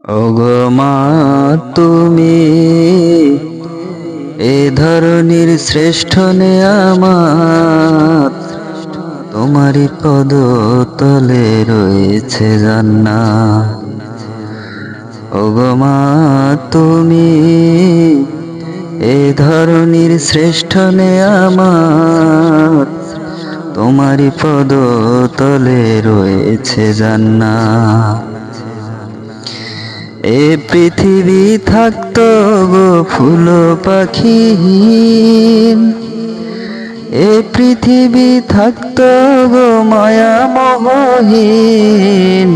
ওগো মা, তুমি এ ধরনের শ্রেষ্ঠ নেয়ামত, তোমারই পদ তলে রয়েছে জান্নাত। ওগো মা, তুমি এ ধরনের শ্রেষ্ঠ নেয়ামত, তোমারই পদ তলে রয়েছে জান্নাত। এ পৃথিবী থাকতো গো ফুল পাখিহীন, এ পৃথিবী থাকতো গো মায়া মোহহীন,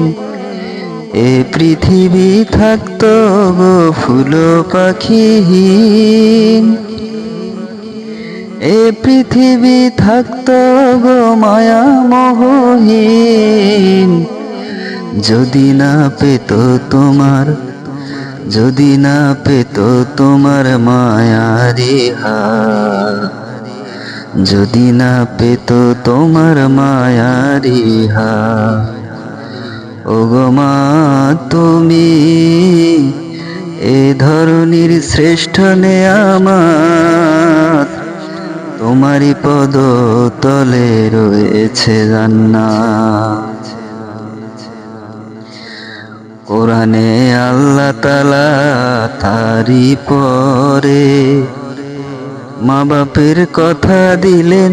এ পৃথিবী থাকতো গো ফুল পাখিহীন, এ পৃথিবী থাকতো গো মায়া মোহহীন। যদি না পেত তোমার, যদি না পেত তোমার মায়ারি হাত, যদি না পেত তোমার মায়ারি হাত। ওগো মা, তুমি এ ধরনের শ্রেষ্ঠ নেয়ামত, তোমারই পদ তলে রয়েছে জান্নাত। কোরআনে আল্লাহ তাআলা তারি পরে মা বাপের কথা দিলেন,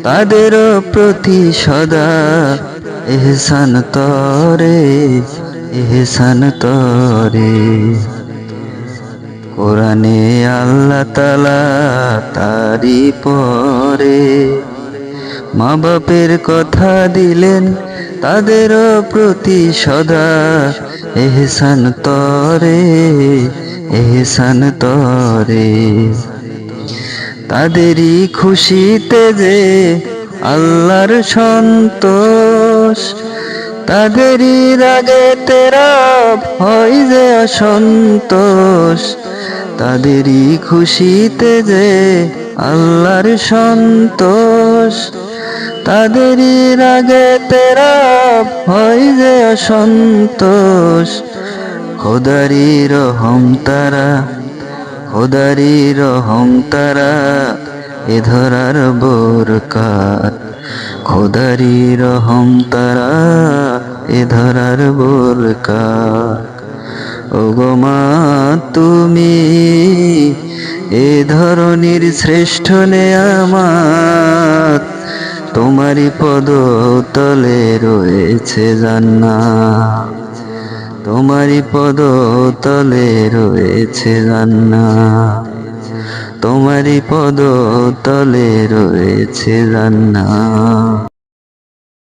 তাদেরও প্রতি সদা ইহসান তরে, ইহসান তরে। কোরআনে আল্লাহ তাআলা তারি পরে মা বাপের কথা দিলেন, তাদেরও প্রতি সদা ইহসান তরে, ইহসান তরে। তাদেরই খুশিতে যে আল্লাহর সন্তোষ, তাদেরই রাগে তেরা হয় যে অসন্তোষ। তাদেরই খুশিতে যে আল্লাহর সন্তোষ, তাদেরই রাগে তেরা হয় যে অসন্তোষ। খোদারি রহম তারা, খোদারি রহম তারা এ ধরার বরকাত, খোদারি রহম তারা এ ধরার বরকাত। ওগো মা, তুমি এ ধরনের শ্রেষ্ঠ নেয়ামত, তোমারই পদ তলে রয়েছে জান্নাত, তোমারই পদ তলে রয়েছে জান্নাত, তোমারই পদ তলে রয়েছে জান্নাত।